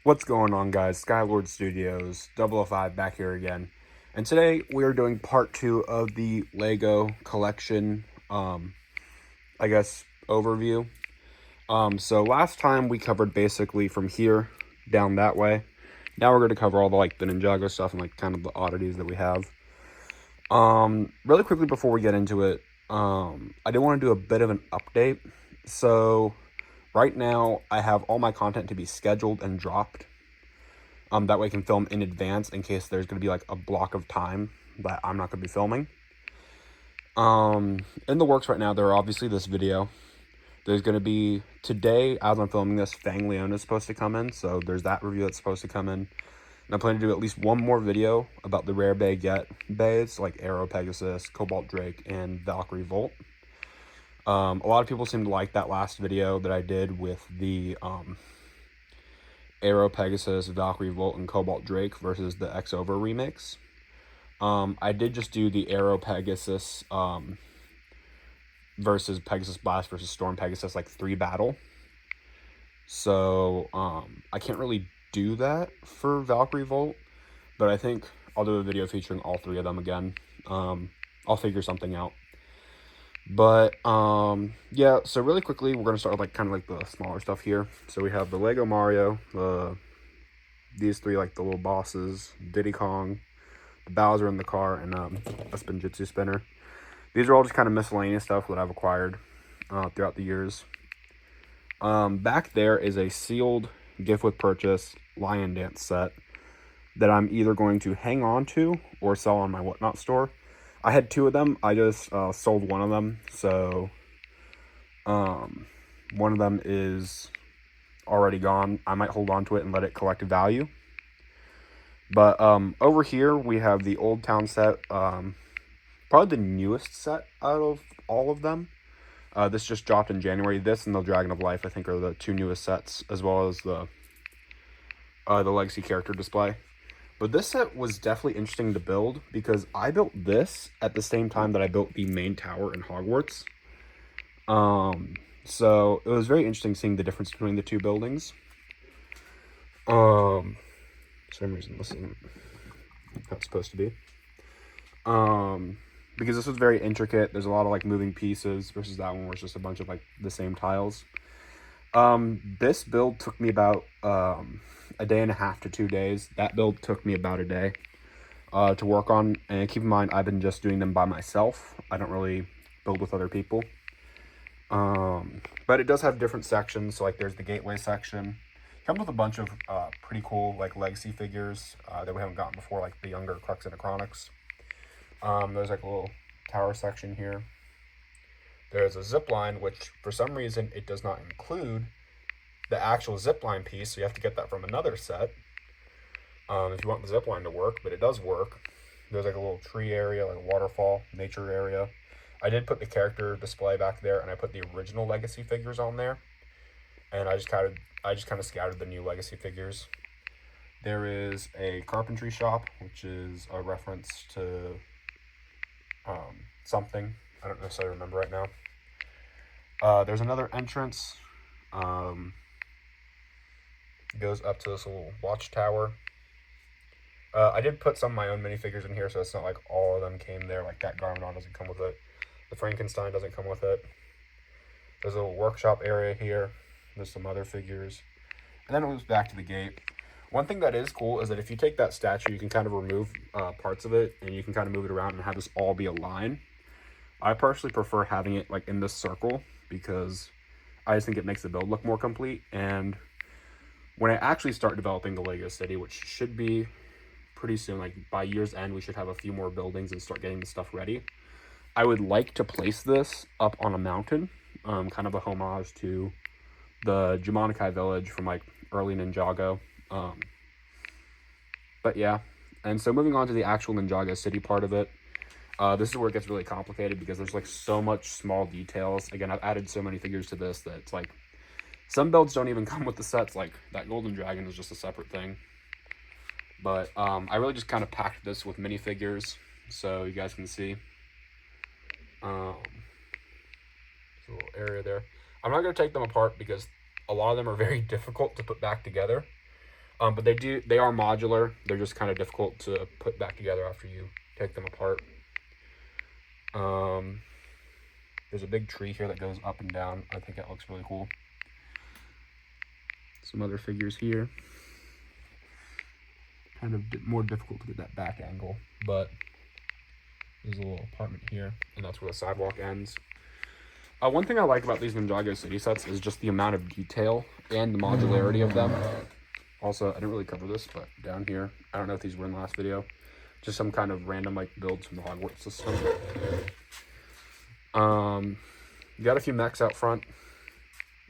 What's going on, guys? Skylord Studios 005 back here again. And today we are doing part 2 of the Lego collection, I guess, overview. So last time we covered basically from here down that way. Now we're going to cover all the Ninjago stuff and kind of the oddities that we have. Really quickly before we get into it, I did want to do a bit of an update. So right now I have all my content to be scheduled and dropped. That way I can film in advance in case there's going to be a block of time that I'm not going to be filming. In the works right now, there are obviously this video. There's going to be, today, as I'm filming this, Fang Leona is supposed to come in. So there's that review that's supposed to come in. And I plan to do at least one more video about the rare bays, like Aero Pegasus, Cobalt Drake, and Valkyrie Volt. A lot of people seem to like that last video that I did with the Aero Pegasus, Valkyrie Volt, and Cobalt Drake versus the X-Over remix. I did just do the Aero Pegasus versus Pegasus Blast versus Storm Pegasus 3 battle. So I can't really do that for Valkyrie Volt, but I think I'll do a video featuring all 3 of them again. I'll figure something out. But yeah, so really quickly we're gonna start with kind of the smaller stuff here. So we have the Lego Mario, these 3 the little bosses, Diddy Kong, the Bowser in the car, and a Spinjitzu spinner. These are all just kind of miscellaneous stuff that I've acquired throughout the years. Back there is a sealed gift with purchase Lion Dance set that I'm either going to hang on to or sell on my Whatnot store. I had 2 of them. I just sold one of them. So one of them is already gone. I might hold on to it and let it collect value. But over here we have the Old Town set, probably the newest set out of all of them. This just dropped in January. This and the Dragon of Life, I think, are the 2 newest sets, as well as the Legacy character display. But this set was definitely interesting to build because I built this at the same time that I built the main tower in Hogwarts. So it was very interesting seeing the difference between the 2 buildings. For some reason this isn't how it's supposed to be. Because this was very intricate. There's a lot of moving pieces versus that one where it's just a bunch of the same tiles. This build took me about a day and a half to 2 days. That build took me about a day to work on. And keep in mind, I've been just doing them by myself. I don't really build with other people. But it does have different sections. So there's the gateway section. Comes with a bunch of pretty cool legacy figures that we haven't gotten before, like the younger Crux and Acronix. There's a little tower section here. There's a zip line, which for some reason it does not include the actual zip line piece, so you have to get that from another set if you want the zip line to work, but it does work. There's a little tree area, a waterfall, nature area. I did put the character display back there, and I put the original legacy figures on there, and I just kind of scouted the new legacy figures. There is a carpentry shop, which is a reference to something. I don't necessarily remember right now. There's another entrance. It goes up to this little watchtower. I did put some of my own minifigures in here, so it's not like all of them came there. That Garmadon doesn't come with it. The Frankenstein doesn't come with it. There's a little workshop area here. There's some other figures. And then it moves back to the gate. One thing that is cool is that if you take that statue, you can kind of remove parts of it, and you can kind of move it around and have this all be a line. I personally prefer having it in this circle because I just think it makes the build look more complete. And when I actually start developing the Lego City, which should be pretty soon, by year's end, we should have a few more buildings and start getting the stuff ready. I would like to place this up on a mountain, kind of a homage to the Jumonikai village from early Ninjago. But yeah, and so moving on to the actual Ninjago City part of it, this is where it gets really complicated because there's so much small details. Again, I've added so many figures to this that it's some builds don't even come with the sets. That Golden Dragon is just a separate thing. But I really just kind of packed this with minifigures so you guys can see. There's a little area there. I'm not going to take them apart because a lot of them are very difficult to put back together. But they are modular. They're just kind of difficult to put back together after you take them apart. There's a big tree here that goes up and down. I think that looks really cool. Some other figures here. Kind of more difficult to get that back angle, but there's a little apartment here, and that's where the sidewalk ends. One thing I like about these Ninjago City sets is just the amount of detail and the modularity of them. Also, I didn't really cover this, but down here, I don't know if these were in the last video, just some kind of random like builds from the Hogwarts system. You got a few mechs out front,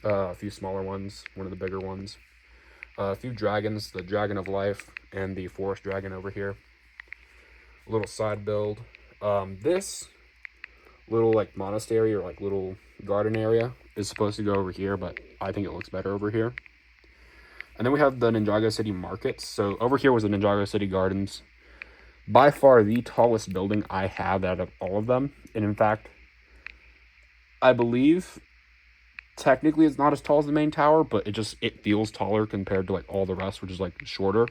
a few smaller ones, one of the bigger ones, a few dragons, the Dragon of Life and the Forest Dragon over here. A little side build. This little like monastery or like little garden area is supposed to go over here, but I think it looks better over here. And then we have the Ninjago City markets. So over here was the Ninjago City Gardens. By far the tallest building I have out of all of them. And in fact, I believe technically it's not as tall as the main tower, but it feels taller compared to like all the rest, which is like shorter.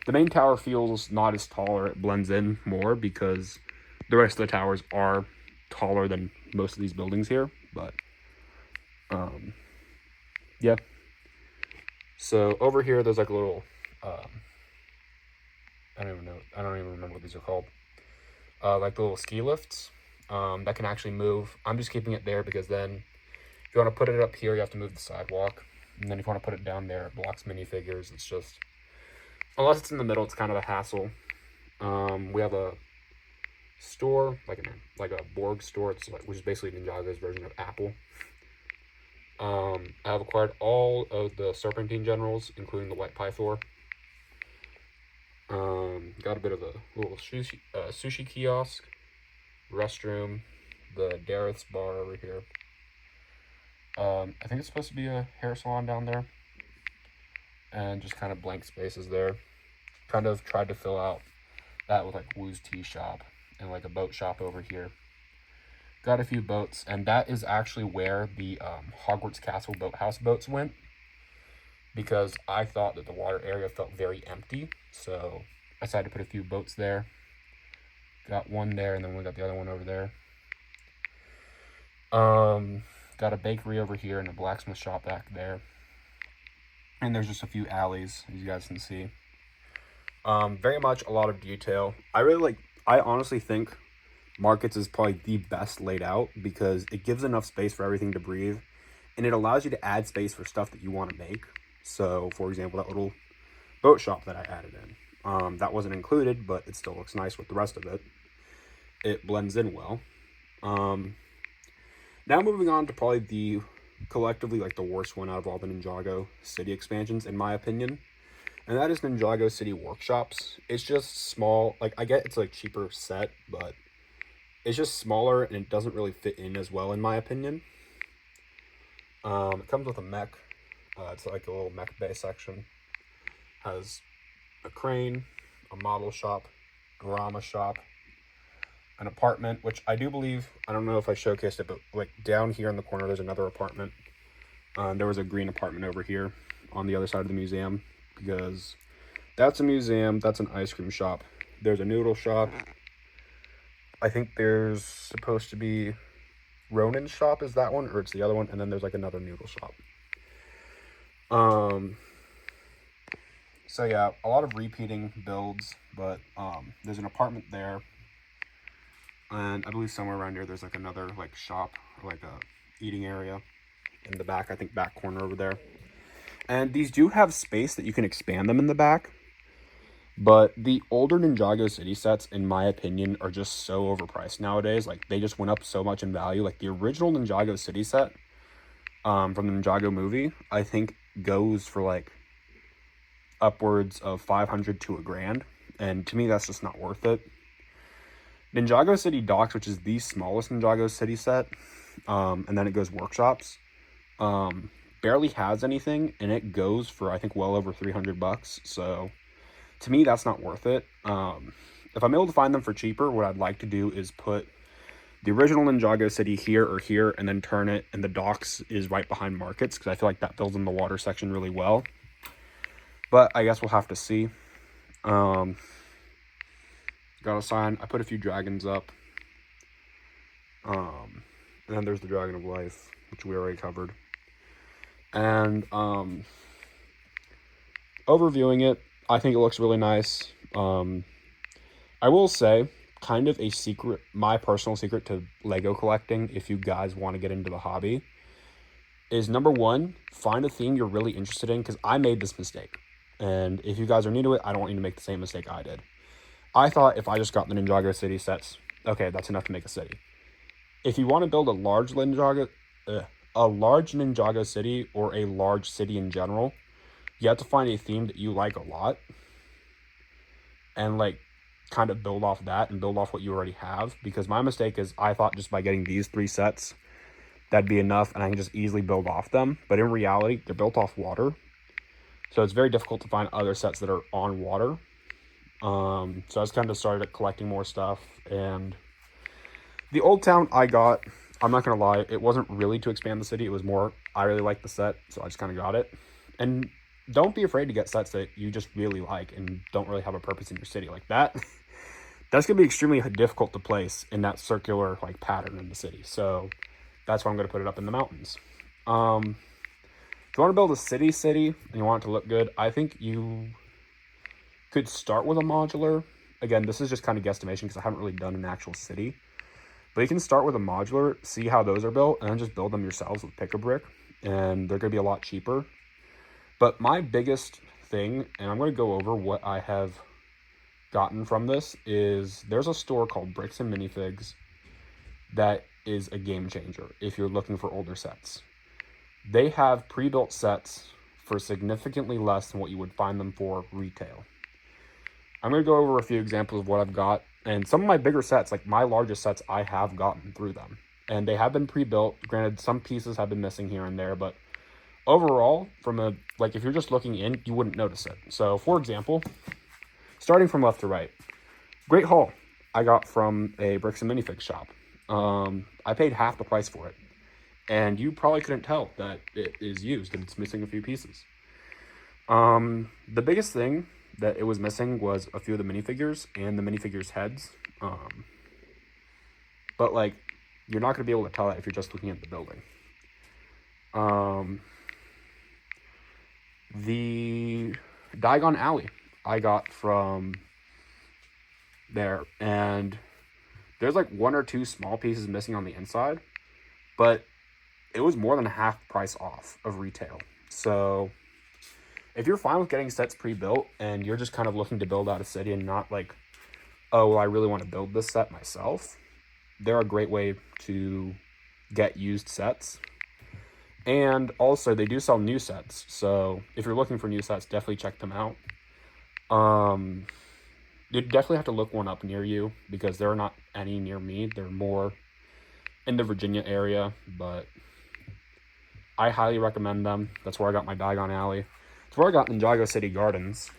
The main tower feels not as tall, or it blends in more because the rest of the towers are taller than most of these buildings here. But yeah. So over here there's like a little I don't even remember what these are called. Like the little ski lifts that can actually move. I'm just keeping it there because then if you want to put it up here, you have to move the sidewalk. And then if you want to put it down there, it blocks minifigures. It's just, unless it's in the middle, it's kind of a hassle. We have a store, like a Borg store, which is basically Ninjago's version of Apple. I have acquired all of the Serpentine Generals, including the White Pythor. Got a bit of a little sushi kiosk, restroom, the Dareth's bar over here. I think it's supposed to be a hair salon down there. And just kind of blank spaces there. Kind of tried to fill out that with like Wu's tea shop and like a boat shop over here. Got a few boats, and that is actually where the Hogwarts Castle Boathouse boats went, because I thought that the water area felt very empty, so I decided to put a few boats there. Got one there, and then we got the other one over there. Got a bakery over here and a blacksmith shop back there. And there's just a few alleys, as you guys can see. Very much a lot of detail. I honestly think Markets is probably the best laid out because it gives enough space for everything to breathe, and it allows you to add space for stuff that you want to make. So, for example, that little boat shop that I added in. That wasn't included, but it still looks nice with the rest of it. It blends in well. Now moving on to probably the collectively like the worst one out of all the Ninjago City expansions, in my opinion. And that is Ninjago City Workshops. It's just small. Like, I get it's like cheaper set, but it's just smaller and it doesn't really fit in as well, in my opinion. It comes with a mech. It's like a little mech bay section. Has a crane, a model shop, drama shop, an apartment, which I do believe, I don't know if I showcased it, but like down here in the corner, there's another apartment. There was a green apartment over here on the other side of the museum, because that's a museum, that's an ice cream shop. There's a noodle shop. I think there's supposed to be Ronin's shop is that one, or it's the other one, and then there's like another noodle shop. So yeah, a lot of repeating builds, but there's an apartment there, and I believe somewhere around here there's like another like shop or like a eating area in the back, I think back corner over there. And these do have space that you can expand them in the back, but the older Ninjago City sets, in my opinion, are just so overpriced nowadays. Like, they just went up so much in value. Like, the original Ninjago City set from the Ninjago movie, I think goes for like upwards of $500 to $1,000, and to me that's just not worth it. Ninjago City Docks, which is the smallest Ninjago City set, and then it goes workshops, barely has anything, and it goes for I think well over $300. So to me that's not worth it. If I'm able to find them for cheaper, what I'd like to do is put the original Ninjago City here or here, and then turn it, and the docks is right behind Markets, because I feel like that builds in the water section really well. But I guess we'll have to see. Got a sign. I put a few dragons up. And then there's the Dragon of Life, which we already covered. And overviewing it, I think it looks really nice. I will say, kind of a secret, my personal secret to Lego collecting, if you guys want to get into the hobby, is number one, find a theme you're really interested in, because I made this mistake. And if you guys are new to it, I don't want you to make the same mistake I did. I thought if I just got the Ninjago City sets, okay, that's enough to make a city. If you want to build a large Ninjago City, or a large city in general, you have to find a theme that you like a lot, and like kind of build off that and build off what you already have. Because my mistake is I thought just by getting these 3 sets, that'd be enough and I can just easily build off them. But in reality, they're built off water, so it's very difficult to find other sets that are on water. So I just kind of started collecting more stuff. And the Old Town I got, I'm not gonna lie, it wasn't really to expand the city. It was more, I really liked the set, so I just kind of got it. And don't be afraid to get sets that you just really like and don't really have a purpose in your city like that. That's gonna be extremely difficult to place in that circular like pattern in the city. So that's why I'm gonna put it up in the mountains. If you want to build a city and you want it to look good, I think you could start with a modular. Again, this is just kind of guesstimation because I haven't really done an actual city. But you can start with a modular, see how those are built, and then just build them yourselves with Pick-a-Brick, and they're going to be a lot cheaper. But my biggest thing, and I'm going to go over what I have gotten from this, is there's a store called Bricks and Minifigs that is a game changer if you're looking for older sets. They have pre-built sets for significantly less than what you would find them for retail. I'm going to go over a few examples of what I've got. And some of my bigger sets, like my largest sets, I have gotten through them. And they have been pre-built. Granted, some pieces have been missing here and there. But overall, if you're just looking in, you wouldn't notice it. So, for example, starting from left to right, Great Hall I got from a Bricks and Minifigs shop. I paid half the price for it. And you probably couldn't tell that it is used and it's missing a few pieces. The biggest thing that it was missing was a few of the minifigures and the minifigures' heads. But like, you're not going to be able to tell that if you're just looking at the building. The Diagon Alley I got from there, and there's like 1 or 2 small pieces missing on the inside, but it was more than half price off of retail. So if you're fine with getting sets pre-built and you're just kind of looking to build out a city and not like, oh, well, I really want to build this set myself, they're a great way to get used sets. And also, they do sell new sets. So if you're looking for new sets, definitely check them out. You definitely have to look one up near you because there are not any near me. They're more in the Virginia area, but I highly recommend them. That's where I got my Diagon Alley. It's where I got Ninjago City Gardens,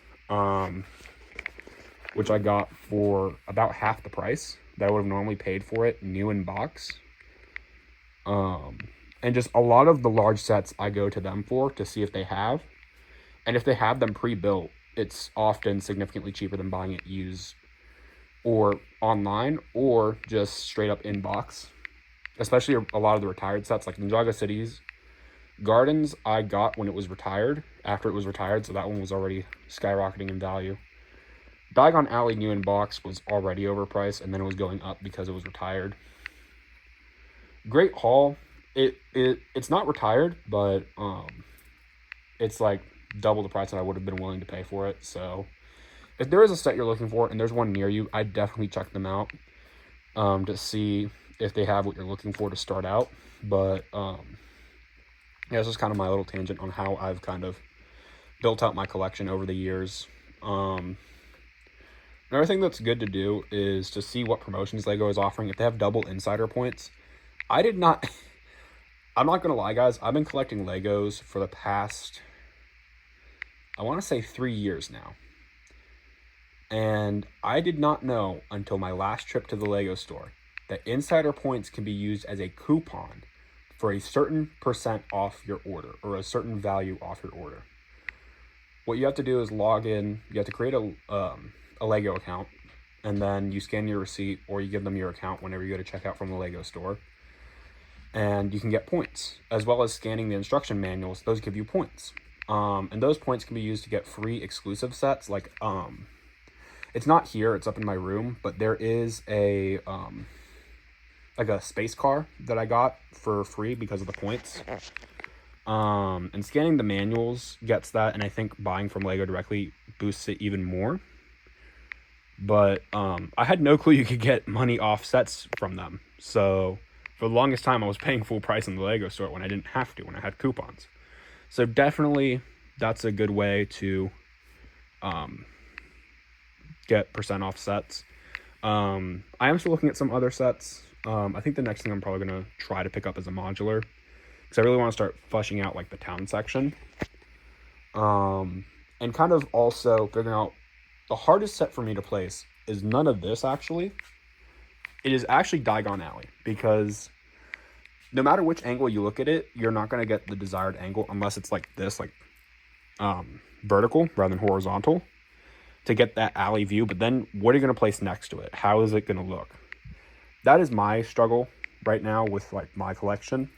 which I got for about half the price that I would have normally paid for it, new in box. And just a lot of the large sets I go to them for to see if they have. And if they have them pre-built, it's often significantly cheaper than buying it used or online or just straight up in box. Especially a lot of the retired sets like Ninjago Cities Gardens I got when it was retired, after it was retired, so that one was already skyrocketing in value. Diagon Alley new in box was already overpriced, and then it was going up because it was retired. Great Hall, it's not retired, but it's like double the price that I would have been willing to pay for it. So if there is a set you're looking for and there's one near you, I'd definitely check them out to see if they have what you're looking for to start out. But yeah, it's just kind of my little tangent on how I've kind of built out my collection over the years. Another thing that's good to do is to see what promotions Lego is offering. If they have double insider points, I'm not going to lie, guys. I've been collecting Legos for the past, I want to say 3 years now. And I did not know until my last trip to the Lego store that insider points can be used as a coupon for a certain % off your order or a certain value off your order. what you have to do is log in. You have to create a Lego account, and then you scan your receipt, or you give them your account whenever you go to check out from the Lego store. And you can get points, as well as scanning the instruction manuals. Those give you points. And those points can be used to get free exclusive sets. Like, it's not here, it's up in my room, but there is a, like a space car that I got for free because of the points. And scanning the manuals gets that, and I think buying from Lego directly boosts it even more. But I had no clue you could get money off sets from them. So for the longest time, I was paying full price in the Lego store when I didn't have to, when I had coupons. So definitely, that's a good way to get % off sets. I am still looking at some other sets. I think the next thing I'm probably going to try to pick up is a modular, because I really want to start fleshing out like the town section. And kind of also figuring out the hardest set for me to place is none of this, actually. It is actually Diagon Alley, because no matter which angle you look at it, you're not going to get the desired angle unless it's like this, like vertical rather than horizontal, to get that alley view. But then what are you going to place next to it? How is it going to look? That is my struggle right now with like my collection.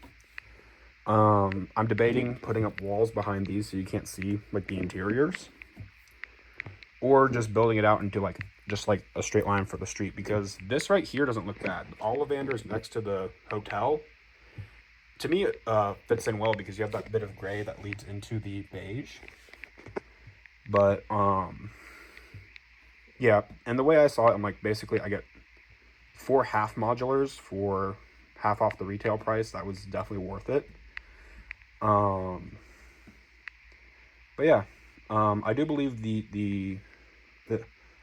I'm debating putting up walls behind these so you can't see like the interiors, or just building it out into like just like a straight line for the street, because this right here doesn't look bad. Ollivander's next to the hotel. To me, it fits in well because you have that bit of gray that leads into the beige. But yeah, and the way I saw it, I'm like, basically I get 4 half modulars for half off the retail price. That was definitely worth it. But yeah, I do believe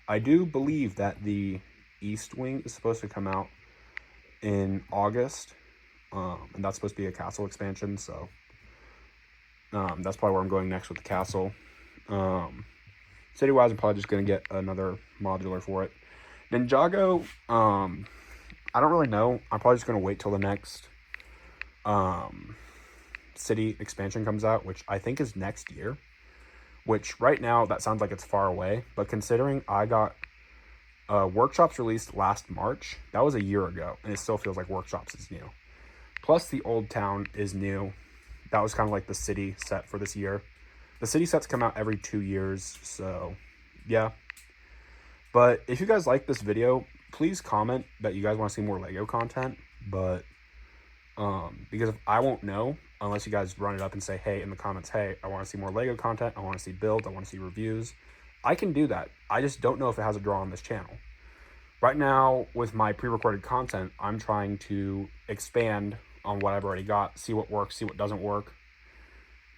I do believe that the East Wing is supposed to come out in August, and that's supposed to be a castle expansion. So that's probably where I'm going next with the castle. City-wise, I'm probably just going to get another modular for it. Ninjago, I don't really know. I'm probably just going to wait till the next city expansion comes out, which I think is next year. Which right now, that sounds like it's far away. But considering I got Workshops released last March, that was a year ago. And it still feels like Workshops is new. Plus, the Old Town is new. That was kind of like the city set for this year. The city sets come out every 2 years, so yeah. But if you guys like this video, please comment that you guys want to see more Lego content. But because I won't know unless you guys run it up and say, hey, in the comments, hey, I want to see more Lego content, I want to see builds, I want to see reviews. I can do that. I just don't know if it has a draw on this channel. Right now, with my pre-recorded content, I'm trying to expand on what I've already got, see what works, see what doesn't work.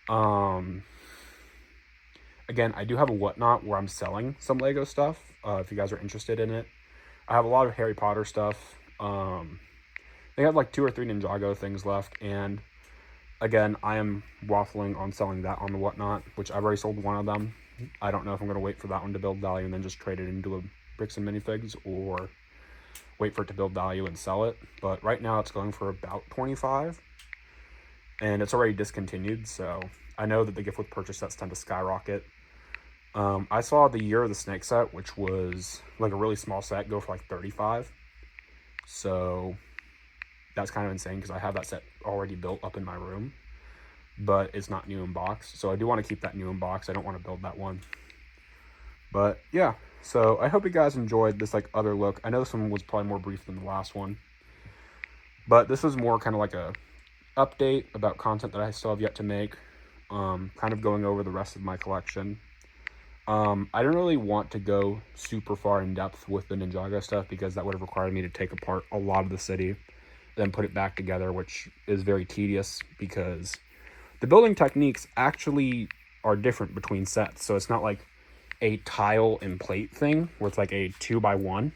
Again, I do have a Whatnot where I'm selling some Lego stuff, if you guys are interested in it. I have a lot of Harry Potter stuff. They have like 2 or 3 Ninjago things left, and again, I am waffling on selling that on the Whatnot, which I've already sold one of them. I don't know if I'm going to wait for that one to build value and then just trade it into a Bricks and Minifigs, or wait for it to build value and sell it. But right now it's going for about 25, and it's already discontinued, so I know that the gift with purchase sets tend to skyrocket. I saw the Year of the Snake set, which was like a really small set, go for like 35. So that's kind of insane because I have that set already built up in my room, but it's not new in box. So I do want to keep that new in box. I don't want to build that one. But yeah, so I hope you guys enjoyed this like other look. I know this one was probably more brief than the last one, but this was more kind of like a update about content that I still have yet to make. Kind of going over the rest of my collection. I don't really want to go super far in depth with the Ninjago stuff because that would have required me to take apart a lot of the city, then put it back together, which is very tedious because the building techniques actually are different between sets. So it's not like a tile and plate thing where it's like a 2x1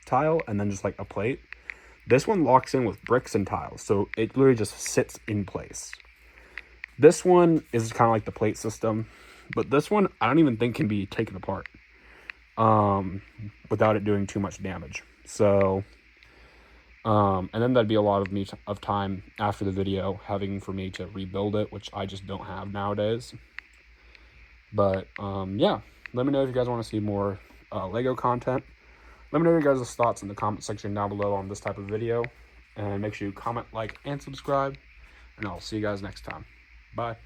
tile and then just like a plate. This one locks in with bricks and tiles, so it literally just sits in place. This one is kind of like the plate system, but this one I don't even think can be taken apart without it doing too much damage. So and then that'd be a lot of time after the video having for me to rebuild it, which I just don't have nowadays. But yeah, let me know if you guys want to see more Lego content. Let me know your guys' thoughts in the comment section down below on this type of video. And make sure you comment, like, and subscribe. And I'll see you guys next time. Bye.